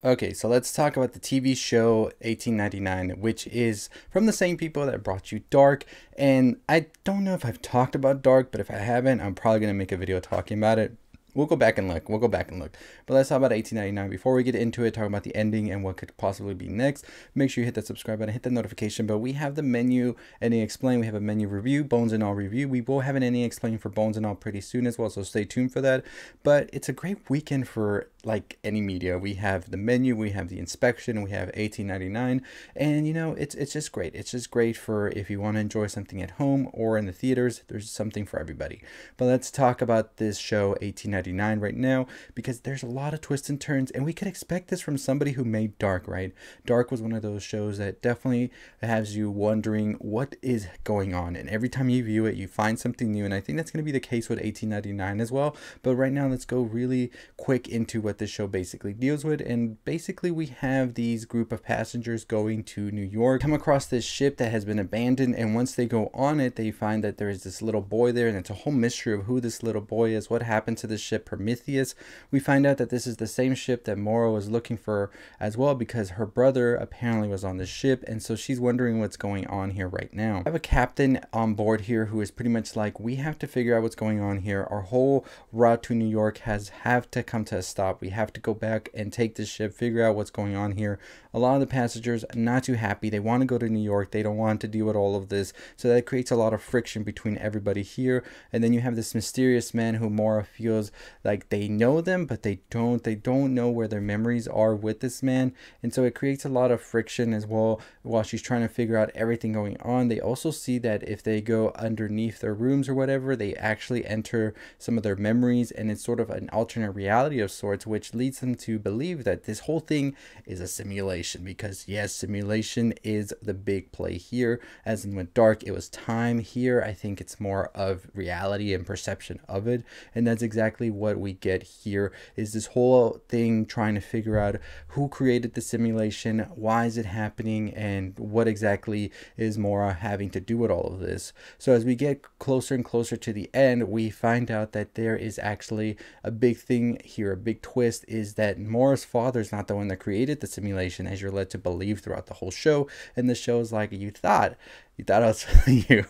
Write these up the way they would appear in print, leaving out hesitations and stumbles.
Okay, so let's talk about the TV show 1899, which is from the same people that brought you Dark. And I don't know if I've talked about Dark, but if I haven't, I'm probably going to make a video talking about it. We'll go back and look. We'll go back and look. But let's talk about 1899. Before we get into it, talk about the ending and what could possibly be next. Make sure you hit that subscribe button, hit the notification bell. We have the menu NA Explain. We have a menu review, Bones and All review. We will have an NA Explain for Bones and All pretty soon as well, so stay tuned for that. But it's a great weekend for like any media. We have the menu, we have the inspection, we have 1899, and you know, it's just great. It's just great for if you want to enjoy something at home or in the theaters. There's something for everybody. But let's talk about this show 1899 right now, because there's a lot of twists and turns, and we could expect this from somebody who made Dark, right? Dark was one of those shows that definitely has you wondering what is going on, and every time you view it you find something new, and I think that's going to be the case with 1899 as well. But right now let's go really quick into what this show basically deals with. And basically we have these group of passengers going to New York, come across this ship that has been abandoned, and once they go on it they find that there is this little boy there, and it's a whole mystery of who this little boy is, what happened to the ship Prometheus. We find out that this is the same ship that Mora was looking for as well, because her brother apparently was on the ship, and so she's wondering what's going on here right now. I have a captain on board here who is pretty much like, we have to figure out what's going on here. Our whole route to New York have to come to a stop. We have to go back and take this ship, figure out what's going on here. A lot of the passengers not too happy. They want to go to New York. They don't want to deal with all of this. So that creates a lot of friction between everybody here. And then you have this mysterious man who Mora feels like they know them, but they don't. They don't know where their memories are with this man. And so it creates a lot of friction as well while she's trying to figure out everything going on. They also see that if they go underneath their rooms or whatever, they actually enter some of their memories, and it's sort of an alternate reality of sorts, which leads them to believe that this whole thing is a simulation, because yes, simulation is the big play here. As in with Dark, it was time. Here I think it's more of reality and perception of it, and that's exactly what we get here, is this whole thing trying to figure out who created the simulation, why is it happening, and what exactly is Mora having to do with all of this. So as we get closer and closer to the end, we find out that there is actually a big thing here. A big twist is that Mora's father is not the one that created the simulation, as you're led to believe throughout the whole show. And the show is like, you thought I was you.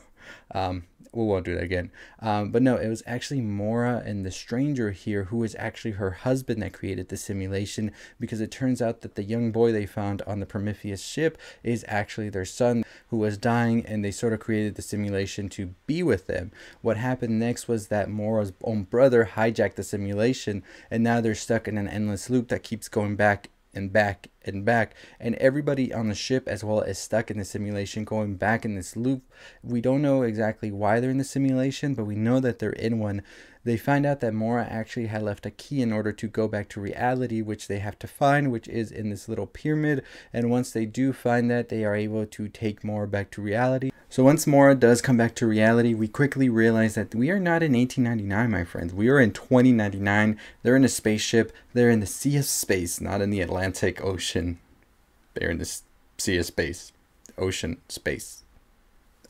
We won't do that again. But no, it was actually Mora and the stranger here, who is actually her husband, that created the simulation, because it turns out that the young boy they found on the Prometheus ship is actually their son who was dying, and they sort of created the simulation to be with them. What happened next was that Mora's own brother hijacked the simulation, and now they're stuck in an endless loop that keeps going back and back and back, and everybody on the ship as well is stuck in the simulation, going back in this loop. We don't know exactly why they're in the simulation, but we know that they're in one. They find out that Mora actually had left a key in order to go back to reality, which they have to find, which is in this little pyramid. And once they do find that, they are able to take Mora back to reality. So once Mora does come back to reality, we quickly realize that we are not in 1899, my friends. We are in 2099. They're in a spaceship. They're in the sea of space, not in the Atlantic Ocean. They're in the sea of space. Ocean, space.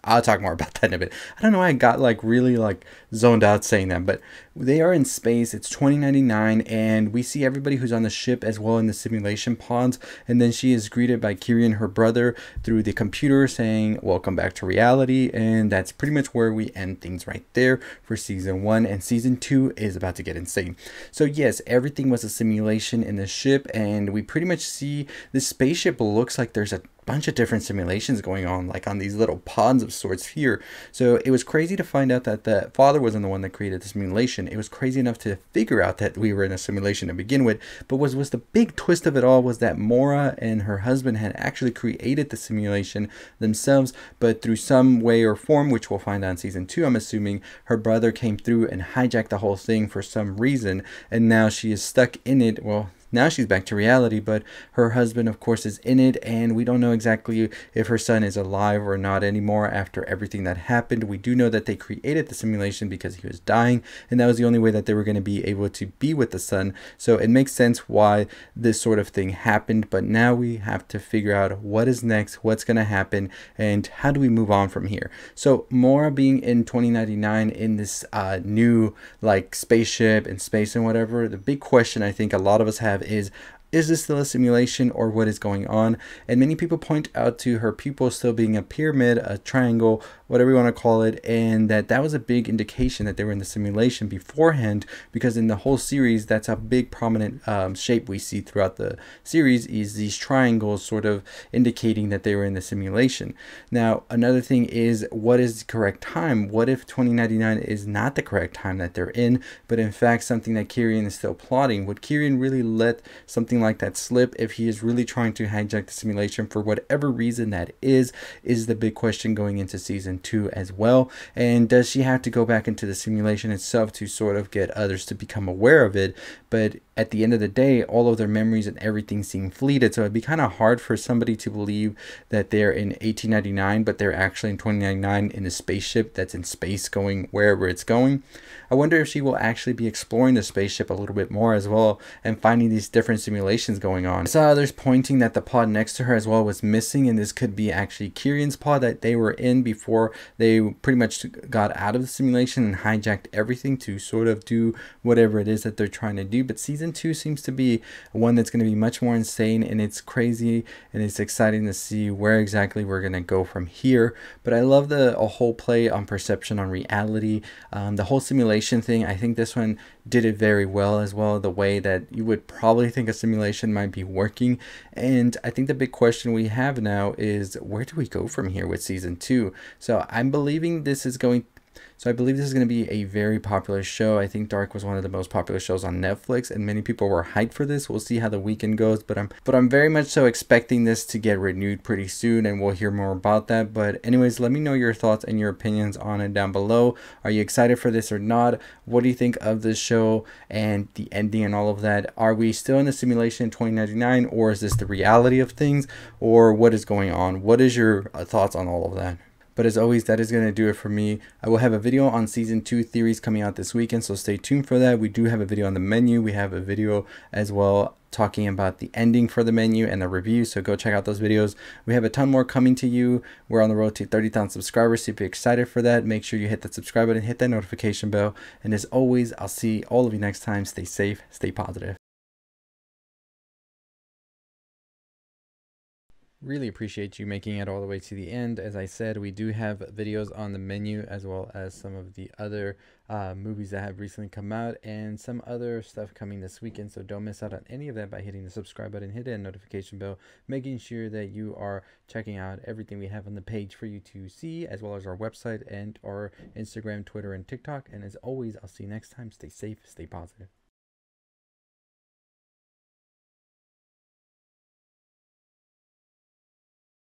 I'll talk more about that in a bit. I don't know why I got like really like zoned out saying that, but they are in space. It's 2099, and we see everybody who's on the ship as well in the simulation pods. And then she is greeted by Kiri and her brother through the computer saying, welcome back to reality. And that's pretty much where we end things right there for season 1. And season 2 is about to get insane. So yes, everything was a simulation in the ship, and we pretty much see the spaceship looks like there's a bunch of different simulations going on, like on these little pods of sorts here. So it was crazy to find out that the father wasn't the one that created the simulation. It was crazy enough to figure out that we were in a simulation to begin with. But what was the big twist of it all was that Mora and her husband had actually created the simulation themselves, but through some way or form, which we'll find out in season 2, I'm assuming, her brother came through and hijacked the whole thing for some reason, and now she is stuck in it. Well, now she's back to reality, but her husband, of course, is in it, and we don't know exactly if her son is alive or not anymore after everything that happened. We do know that they created the simulation because he was dying, and that was the only way that they were going to be able to be with the son. So it makes sense why this sort of thing happened, but now we have to figure out what is next, what's going to happen, and how do we move on from here. So Mora being in 2099 in this new like spaceship and space and whatever, the big question I think a lot of us have is, Is this still a simulation, or what is going on? And many people point out to her pupil still being a pyramid, a triangle, whatever you want to call it, and that was a big indication that they were in the simulation beforehand, because in the whole series, that's a big prominent shape we see throughout the series, is these triangles sort of indicating that they were in the simulation. Now, another thing is, what is the correct time? What if 2099 is not the correct time that they're in, but in fact something that Kieran is still plotting? Would Kieran really let something like that slip if he is really trying to hijack the simulation for whatever reason that is the big question going into season 2 as well. And does she have to go back into the simulation itself to sort of get others to become aware of it? But at the end of the day, all of their memories and everything seem fleeted, so it'd be kind of hard for somebody to believe that they're in 1899 but they're actually in 2099 in a spaceship that's in space going wherever it's going. I wonder if she will actually be exploring the spaceship a little bit more as well and finding these different simulations going on. I saw others pointing that the pod next to her as well was missing, and this could be actually Kieran's pod that they were in before they pretty much got out of the simulation and hijacked everything to sort of do whatever it is that they're trying to do. But season 2 seems to be one that's going to be much more insane, and it's crazy, and it's exciting to see where exactly we're going to go from here. But I love the whole play on perception, on reality, the whole simulation thing. I think this one did it very well as well, the way that you would probably think a simulation might be working. And I think the big question we have now is, where do we go from here with season 2? So I believe this is going to be a very popular show. I think Dark was one of the most popular shows on Netflix, and many people were hyped for this. We'll see how the weekend goes, but I'm very much so expecting this to get renewed pretty soon, and we'll hear more about that. But anyways, let me know your thoughts and your opinions on it down below. Are you excited for this or not? What do you think of this show and the ending and all of that? Are we still in the simulation in 2099, or is this the reality of things, or what is going on? What is your thoughts on all of that? But as always, that is going to do it for me. I will have a video on season 2 theories coming out this weekend, so stay tuned for that. We do have a video on the menu. We have a video as well talking about the ending for the menu and the review, so go check out those videos. We have a ton more coming to you. We're on the road to 30,000 subscribers, so if you're excited for that, make sure you hit that subscribe button, hit that notification bell. And as always, I'll see all of you next time. Stay safe, stay positive. Really appreciate you making it all the way to the end. As I said, we do have videos on the menu, as well as some of the other movies that have recently come out, and some other stuff coming this weekend. So don't miss out on any of that by hitting the subscribe button, hit that notification bell, making sure that you are checking out everything we have on the page for you to see, as well as our website and our Instagram, Twitter, and TikTok. And as always, I'll see you next time. Stay safe, stay positive.